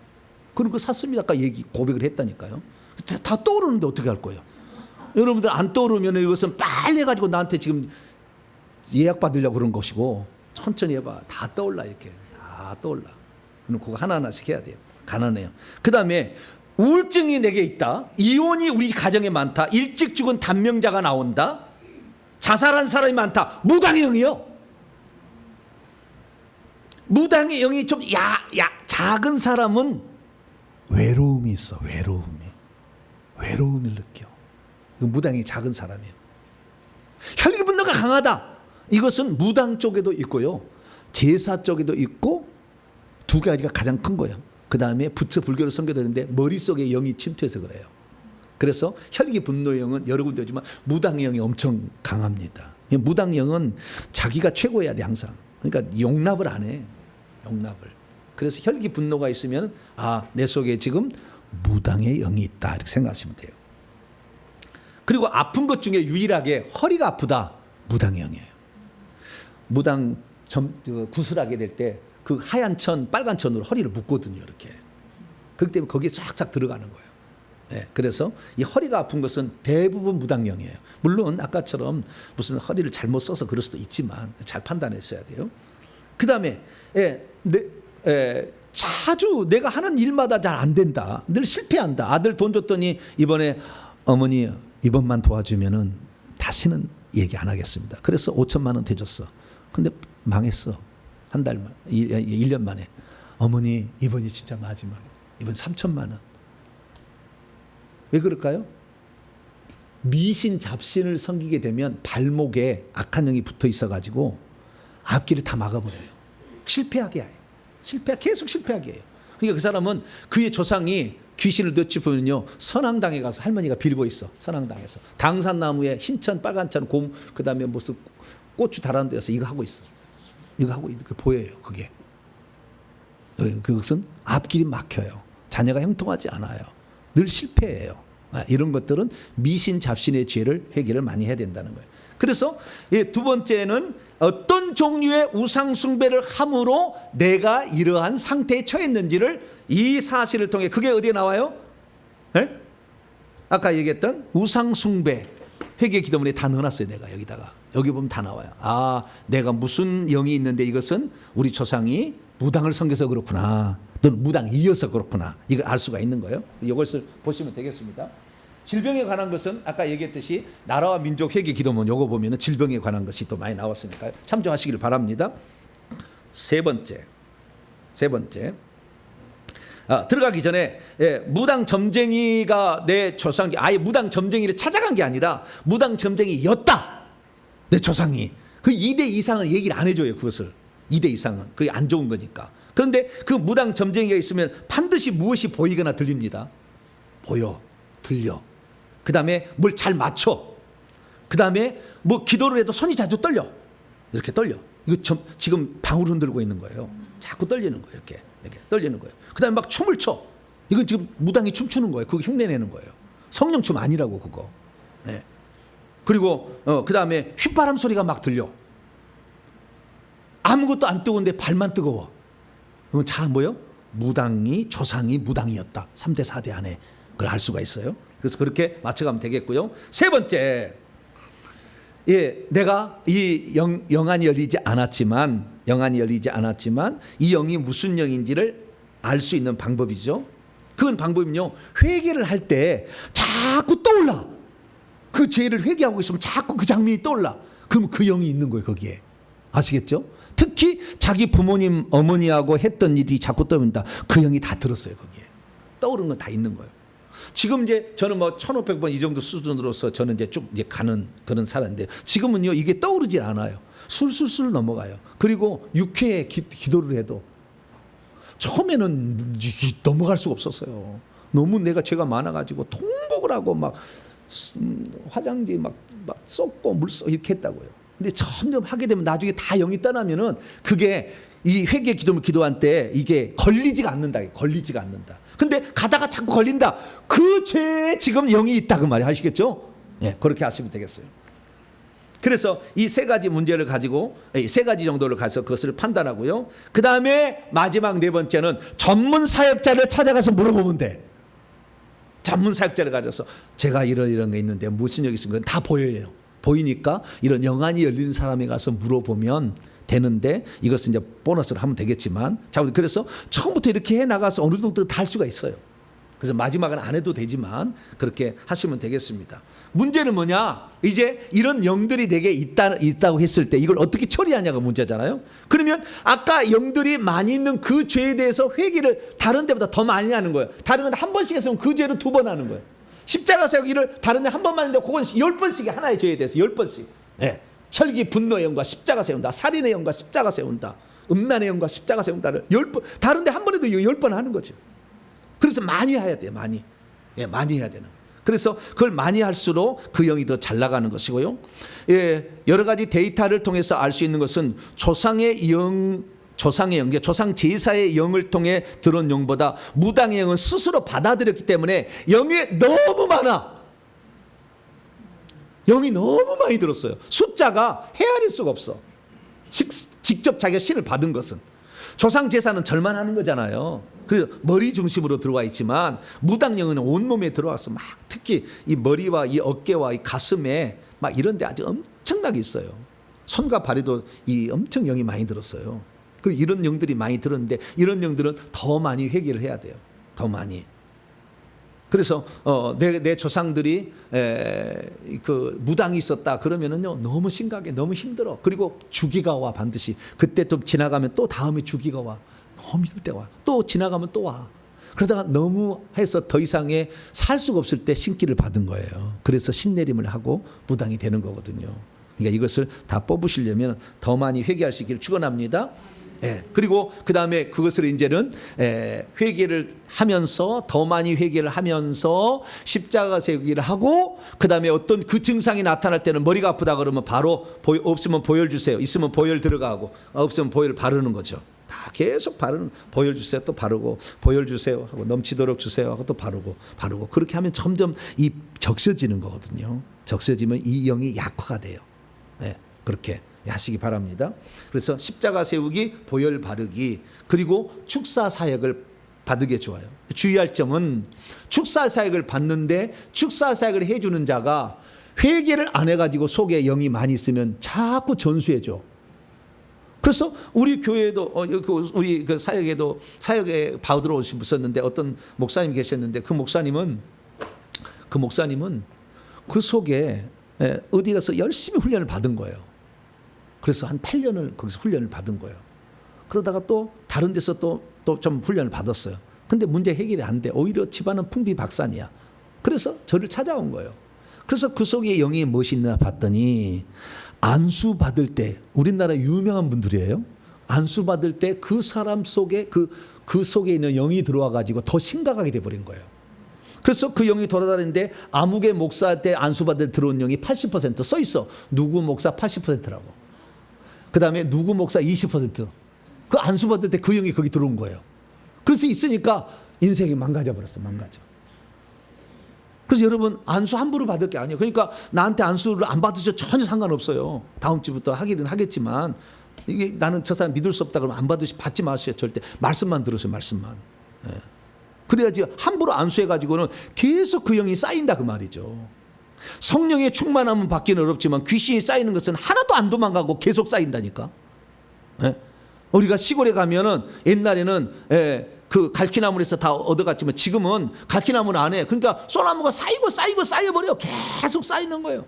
그런 거 샀습니다. 아까 고백을 했다니까요. 다 떠오르는데 어떻게 할 거예요? 여러분들 안 떠오르면 이것은 빨리 해가지고 나한테 지금 예약 받으려고 그런 것이고 천천히 해봐. 다 떠올라 이렇게. 다 떠올라. 그럼 그거 하나하나씩 해야 돼요. 가난해요. 그 다음에 우울증이 내게 있다. 이혼이 우리 가정에 많다. 일찍 죽은 단명자가 나온다. 자살한 사람이 많다. 무당의 영이요. 무당의 영이 좀 작은 사람은 외로움이 있어. 외로움을 느껴. 무당이 작은 사람이에요. 혈기 분노가 강하다. 이것은 무당 쪽에도 있고요. 제사 쪽에도 있고 두 가지가 가장 큰 거예요. 그 다음에 부처 불교를 섬겨야 되는데 머릿속에 영이 침투해서 그래요. 그래서 혈기 분노의 영은 여러 군데 오지만 무당의 영이 엄청 강합니다. 무당의 영은 자기가 최고여야 돼 항상. 그러니까 용납을 안 해. 용납을. 그래서 혈기 분노가 있으면 내 속에 지금 무당의 영이 있다 이렇게 생각하시면 돼요. 그리고 아픈 것 중에 유일하게 허리가 아프다. 무당의 영이에요. 무당 구슬하게 될 때 그 하얀 천, 빨간 천으로 허리를 묶거든요. 이렇게. 그렇기 때문에 거기에 쫙쫙 들어가는 거예요. 네, 그래서 이 허리가 아픈 것은 대부분 무당령이에요. 물론 아까처럼 무슨 허리를 잘못 써서 그럴 수도 있지만 잘 판단했어야 돼요. 그 다음에 자주 내가 하는 일마다 잘 안 된다. 늘 실패한다. 아들 돈 줬더니 이번에 어머니 이번만 도와주면은 다시는 얘기 안 하겠습니다. 그래서 5천만 원 대줬어. 근데 망했어. 한 달만, 1년 만에. 어머니 이번이 진짜 마지막이야. 이번 3천만 원. 왜 그럴까요? 미신 잡신을 섬기게 되면 발목에 악한 영이 붙어 있어가지고 앞길을 다 막아버려요. 실패하게 해요. 계속 실패하게 해요. 그러니까 그 사람은 그의 조상이 귀신을 뇌치보면요 선앙당에 가서 할머니가 빌고 있어. 선앙당에서 당산나무에 흰천, 빨간천, 곰, 그 다음에 무슨 고추 달아놓은 데서 이거 하고 있어. 이거 하고 이렇게 보여요. 그게 그것은 앞길이 막혀요. 자녀가 형통하지 않아요. 늘 실패해요. 이런 것들은 미신 잡신의 죄를 해결을 많이 해야 된다는 거예요. 그래서 두 번째는 어떤 종류의 우상 숭배를 함으로 내가 이러한 상태에 처했는지를 이 사실을 통해 그게 어디에 나와요? 네? 아까 얘기했던 우상 숭배 회개 기도문에 다 넣어놨어요. 내가 여기다가 여기 보면 다 나와요. 내가 무슨 영이 있는데 이것은 우리 조상이 무당을 섬겨서 그렇구나. 또는 무당이어서 그렇구나. 이걸 알 수가 있는 거예요. 이것을 보시면 되겠습니다. 질병에 관한 것은 아까 얘기했듯이 나라와 민족 회개 기도문 요거 보면은 질병에 관한 것이 또 많이 나왔으니까 참조하시길 바랍니다. 세 번째. 들어가기 전에 무당 점쟁이가 내 조상이 아예 무당 점쟁이를 찾아간 게 아니라 무당 점쟁이였다. 내 조상이. 그 2대 이상은 얘기를 안 해줘요. 그것을. 2대 이상은. 그게 안 좋은 거니까. 그런데 그 무당 점쟁이가 있으면 반드시 무엇이 보이거나 들립니다. 보여. 들려. 그 다음에 뭘 잘 맞춰. 그 다음에 뭐 기도를 해도 손이 자주 떨려. 이렇게 떨려. 이거 지금 방울 흔들고 있는 거예요. 자꾸 떨리는 거예요. 이렇게 떨리는 거예요. 그 다음에 막 춤을 춰. 이건 지금 무당이 춤추는 거예요. 그거 흉내내는 거예요. 성령춤 아니라고 그거. 네. 그리고 그 다음에 휘바람 소리가 막 들려. 아무것도 안 뜨거운데 발만 뜨거워. 그건 뭐요? 무당이 조상이 무당이었다. 3대 4대 안에 그걸 알 수가 있어요. 그래서 그렇게 맞춰가면 되겠고요. 세 번째, 내가 이 영안이 열리지 않았지만 이 영이 무슨 영인지를 알 수 있는 방법이죠. 그건 방법은요. 회개를 할 때 자꾸 떠올라. 그 죄를 회개하고 있으면 자꾸 그 장면이 떠올라. 그럼 그 영이 있는 거예요. 거기에. 아시겠죠? 특히 자기 부모님 어머니하고 했던 일이 자꾸 떠오른다. 그 영이 다 들었어요. 거기에. 떠오르는 건 다 있는 거예요. 지금 이제 저는 1,500번 이 정도 수준으로서 저는 이제 쭉 가는 그런 사람인데 지금은요 이게 떠오르질 않아요. 술술술 넘어가요. 그리고 6회 기도를 해도 처음에는 넘어갈 수가 없었어요. 너무 내가 죄가 많아가지고 통곡을 하고 막 화장지 막 쏟고 물 쏟고 이렇게 했다고요. 근데 점점 하게 되면 나중에 다 영이 떠나면은 그게 이 회개 기도를 기도한 때 이게 걸리지가 않는다. 근데 가다가 자꾸 걸린다. 그 죄에 지금 영이 있다 그 말이 아시겠죠? 그렇게 하시면 되겠어요. 그래서 이 세 가지 문제를 가지고 세 가지 정도를 가서 그것을 판단하고요. 그 다음에 마지막 네 번째는 전문 사역자를 찾아가서 물어보면 돼. 전문 사역자를 가져서 제가 이런 게 있는데 무슨 영이 있으면 다 보여요. 보이니까 이런 영안이 열린 사람에 가서 물어보면 되는데 이것은 이제 보너스를 하면 되겠지만 자 그래서 처음부터 이렇게 해 나가서 어느 정도 다 할 수가 있어요. 그래서 마지막은 안 해도 되지만 그렇게 하시면 되겠습니다. 문제는 뭐냐? 이제 이런 영들이 내게 있다고 했을 때 이걸 어떻게 처리하냐가 문제잖아요. 그러면 아까 영들이 많이 있는 그 죄에 대해서 회개를 다른 데보다 더 많이 하는 거예요. 다른 건 한 번씩 했으면 그 죄를 2번 하는 거예요. 십자가 세우기를 다른 데 한 번만 했는데 그건 10번씩 하나의 죄에 대해서 10번씩. 혈기 분노의 영과 십자가 세운다. 살인의 영과 십자가 세운다. 음란의 영과 십자가 세운다를 10번 다른 데 한 번에도 10번 하는 거죠. 그래서 많이 해야 돼요. 많이 해야 되는 거예요. 그래서 그걸 많이 할수록 그 영이 더 잘 나가는 것이고요. 예, 여러 가지 데이터를 통해서 알 수 있는 것은 조상의 영, 조상 제사의 영을 통해 들어온 영보다 무당의 영은 스스로 받아들였기 때문에 영이 너무 많아. 영이 너무 많이 들었어요. 숫자가 헤아릴 수가 없어. 직접 자기가 신을 받은 것은. 조상 제사는 절만 하는 거잖아요. 그래서 머리 중심으로 들어와 있지만 무당영은 온몸에 들어와서 막 특히 이 머리와 이 어깨와 이 가슴에 막 이런 데 아주 엄청나게 있어요. 손과 발에도 이 엄청 영이 많이 들었어요. 그리고 이런 영들이 많이 들었는데 이런 영들은 더 많이 회개를 해야 돼요. 더 많이. 그래서 내 조상들이 그 무당이 있었다 그러면은요 너무 심각해, 너무 힘들어. 그리고 주기가 와 반드시. 그때 또 지나가면 또 다음에 주기가 와. 너무 힘들 때 와. 또 지나가면 또 와. 그러다가 너무 해서 더 이상의 살 수가 없을 때 신기를 받은 거예요. 그래서 신내림을 하고 무당이 되는 거거든요. 그러니까 이것을 다 뽑으시려면 더 많이 회개할 수 있기를 축원합니다. 예, 그리고 그 다음에 그것을 이제는 회개를 하면서 더 많이 회개를 하면서 십자가 세우기를 하고 그 다음에 어떤 그 증상이 나타날 때는 머리가 아프다 그러면 바로 없으면 보혈 주세요. 있으면 보혈 들어가고 없으면 보혈 바르는 거죠. 다 계속 바르는, 보혈 주세요 또 바르고 보혈 주세요 하고 넘치도록 주세요 하고 또 바르고 그렇게 하면 점점 이 적셔지는 거거든요. 적셔지면 이 영이 약화가 돼요. 네, 그렇게 하시기 바랍니다. 그래서 십자가 세우기, 보혈 바르기, 그리고 축사 사역을 받으게 좋아요. 주의할 점은 축사 사역을 받는데 축사 사역을 해주는 자가 회개를 안 해가지고 속에 영이 많이 있으면 자꾸 전수해줘. 그래서 우리 교회도 우리 그 사역에 받으러 오신 분 있었는데 어떤 목사님 계셨는데 그 목사님은 그 속에 어디 가서 열심히 훈련을 받은 거예요. 그래서 한 8년을 거기서 훈련을 받은 거예요. 그러다가 또 다른 데서 또 좀 훈련을 받았어요. 근데 문제 해결이 안 돼. 오히려 집안은 풍비박산이야. 그래서 저를 찾아온 거예요. 그래서 그 속에 영이 무엇이 있나 봤더니 안수 받을 때, 우리나라 유명한 분들이에요. 안수 받을 때 그 사람 속에 그 속에 있는 영이 들어와 가지고 더 심각하게 돼 버린 거예요. 그래서 그 영이 돌아다니는데 아무개 목사 때 안수 받을 들어온 영이 80% 써 있어. 누구 목사 80%라고. 그 다음에 누구 목사 20%. 그 안수 받을 때 그 영이 거기 들어온 거예요. 그래서 있으니까 인생이 망가져 버렸어. 망가져. 그래서 여러분 안수 함부로 받을 게 아니에요. 그러니까 나한테 안수를 안 받으셔도 전혀 상관없어요. 다음 주부터 하기는 하겠지만 이게 나는 저 사람 믿을 수 없다 그러면 안 받지 마세요. 절대. 말씀만 들으세요. 말씀만. 예. 그래야지 함부로 안수해가지고는 계속 그 영이 쌓인다 그 말이죠. 성령의 충만함은 받기는 어렵지만 귀신이 쌓이는 것은 하나도 안 도망가고 계속 쌓인다니까. 예? 우리가 시골에 가면은 옛날에는 그 갈퀴나무에서 다 얻어갔지만 지금은 갈퀴나무는 안 해. 그러니까 소나무가 쌓여버려. 계속 쌓이는 거예요.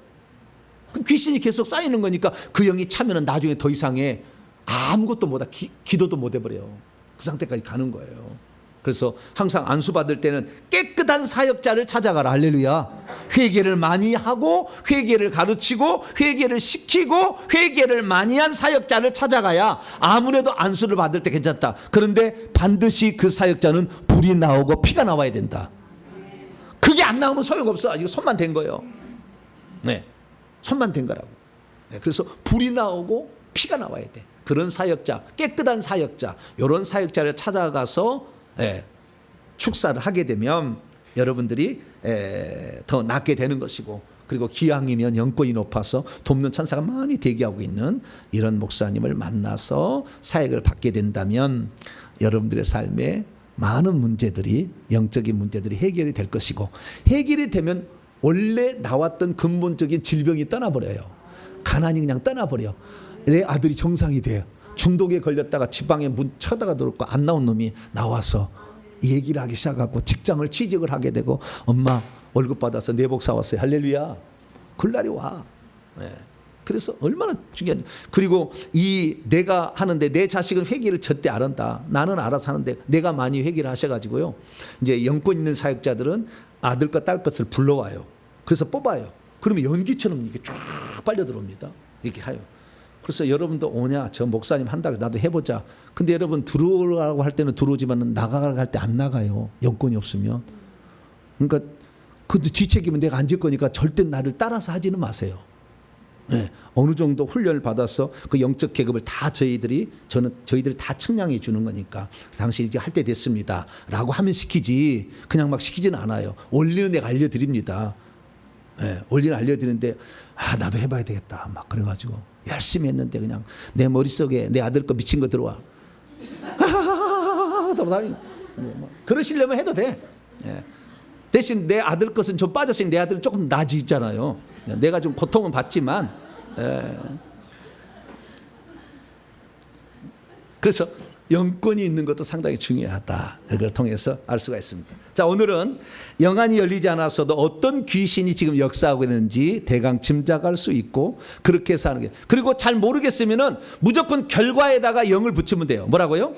귀신이 계속 쌓이는 거니까 그 영이 차면은 나중에 더 이상의 아무것도 못해. 기도도 못 해버려요. 그 상태까지 가는 거예요. 그래서 항상 안수 받을 때는 깨끗한 사역자를 찾아가라. 할렐루야. 회개를 많이 하고 회개를 가르치고 회개를 시키고 회개를 많이 한 사역자를 찾아가야 아무래도 안수를 받을 때 괜찮다. 그런데 반드시 그 사역자는 불이 나오고 피가 나와야 된다. 그게 안 나오면 소용없어. 이거 손만 댄 거예요. 네, 손만 댄 거라고. 네, 그래서 불이 나오고 피가 나와야 돼. 그런 사역자, 깨끗한 사역자, 이런 사역자를 찾아가서 축사를 하게 되면 여러분들이 더 낫게 되는 것이고, 그리고 기왕이면 영권이 높아서 돕는 천사가 많이 대기하고 있는 이런 목사님을 만나서 사역을 받게 된다면 여러분들의 삶에 많은 문제들이, 영적인 문제들이 해결이 될 것이고, 해결이 되면 원래 나왔던 근본적인 질병이 떠나버려요. 가난이 그냥 떠나버려. 내 아들이 정상이 돼요. 중독에 걸렸다가 지방에 문 쳐다가 들었고 안 나온 놈이 나와서 얘기를 하기 시작하고 직장을 취직을 하게 되고, 엄마 월급 받아서 내복 사왔어요. 할렐루야. 그럴 날이 와. 네. 그래서 얼마나 중요한. 그리고 내가 하는데 내 자식은 회개를 절대 안 한다. 나는 알아서 하는데 내가 많이 회개를 하셔가지고요. 이제 영권 있는 사역자들은 아들과 딸 것을 불러와요. 그래서 뽑아요. 그러면 연기처럼 이렇게 쫙 빨려 들어옵니다. 이렇게 하요. 그래서 여러분도 오냐, 저 목사님 한다고 나도 해보자. 근데 여러분 들어오라고 할 때는 들어오지만 나가라고 할 때 안 나가요. 여건이 없으면. 그러니까 그 뒤책임은 내가 안 질 거니까 절대 나를 따라서 하지는 마세요. 네, 어느 정도 훈련을 받아서 그 영적 계급을 다 저희들이 다 측량해 주는 거니까 당신 이제 할 때 됐습니다라고 하면 시키지 그냥 막 시키지는 않아요. 원리는 내가 알려드립니다. 네, 원리는 알려드리는데 나도 해봐야 되겠다 막 그래가지고 열심히 했는데 그냥 내 머릿속에 내 아들 거 미친 거 들어와. 그러시려면 해도 돼. 네. 대신 내 아들 것은 좀 빠졌으니 내 아들은 조금 나아지잖아요. 내가 좀 고통은 받지만 그래서 영권이 있는 것도 상당히 중요하다. 그걸 통해서 알 수가 있습니다. 자, 오늘은 영안이 열리지 않았어도 어떤 귀신이 지금 역사하고 있는지 대강 짐작할 수 있고 그렇게 해서 하는 게, 그리고 잘 모르겠으면은 무조건 결과에다가 영을 붙이면 돼요. 뭐라고요?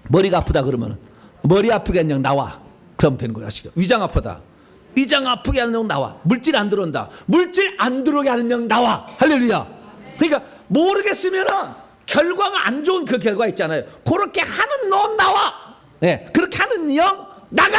머리가 아프다 그러면은 머리 아프게 하는 영 나와. 그러면 되는 거야. 아시죠? 위장 아프다. 위장 아프게 하는 영 나와. 물질 안 들어온다. 물질 안 들어오게 하는 영 나와. 할렐루야. 그러니까 모르겠으면은 결과가 안 좋은 그 결과 있잖아요. 그렇게 하는 놈 나와. 네, 그렇게 하는 영 나가.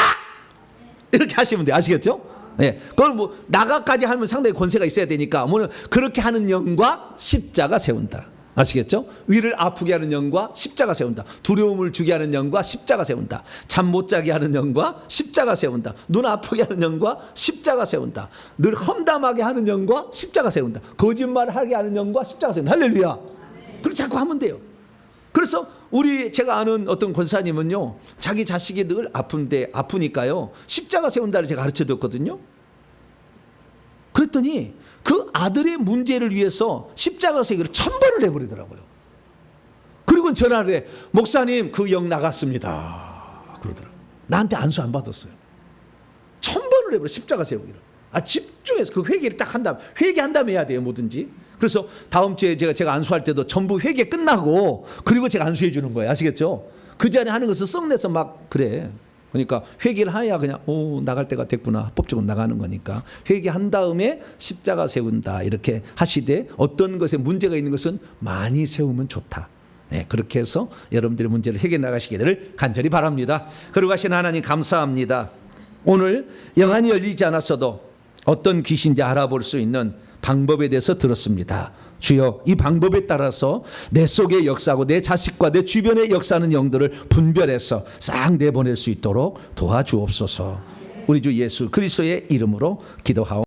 이렇게 하시면 돼요. 아시겠죠? 네, 그걸 뭐 나가까지 하면 상당히 권세가 있어야 되니까 뭐는 그렇게 하는 영과 십자가 세운다. 아시겠죠? 위를 아프게 하는 영과 십자가 세운다. 두려움을 주게 하는 영과 십자가 세운다. 잠 못 자게 하는 영과 십자가 세운다. 눈 아프게 하는 영과 십자가 세운다. 늘 험담하게 하는 영과 십자가 세운다. 거짓말하게 하는 영과 십자가 세운다. 할렐루야. 그렇게 자꾸 하면 돼요. 그래서 제가 아는 어떤 권사님은요, 자기 자식이 늘 아프니까요 십자가 세운다를 제가 가르쳐 줬거든요. 그랬더니 그 아들의 문제를 위해서 십자가 세기를 1000번을 해버리더라고요. 그리고 전화를 해. 목사님, 그 영 나갔습니다. 그러더라고요. 나한테 안수 안 받았어요. 1000번을 해버려, 십자가 세우기를. 집중해서 그 회개를 딱 한다면, 회개한 다음에 해야 돼요, 뭐든지. 그래서 다음 주에 제가 안수할 때도 전부 회개 끝나고 그리고 제가 안수해 주는 거예요. 아시겠죠? 그 전에 하는 것을 썩내서 막 그래. 그러니까 회개를 해야 그냥 나갈 때가 됐구나. 합법적으로 나가는 거니까. 회개한 다음에 십자가 세운다. 이렇게 하시되 어떤 것에 문제가 있는 것은 많이 세우면 좋다. 네, 그렇게 해서 여러분들의 문제를 해결해 나가시기를 간절히 바랍니다. 그러고 하신 하나님 감사합니다. 오늘 영안이 열리지 않았어도 어떤 귀신인지 알아볼 수 있는 방법에 대해서 들었습니다. 주여, 이 방법에 따라서 내 속에 역사하고 내 자식과 내 주변에 역사하는 영들을 분별해서 싹 내보낼 수 있도록 도와주옵소서. 우리 주 예수 그리스도의 이름으로 기도하옵나이다.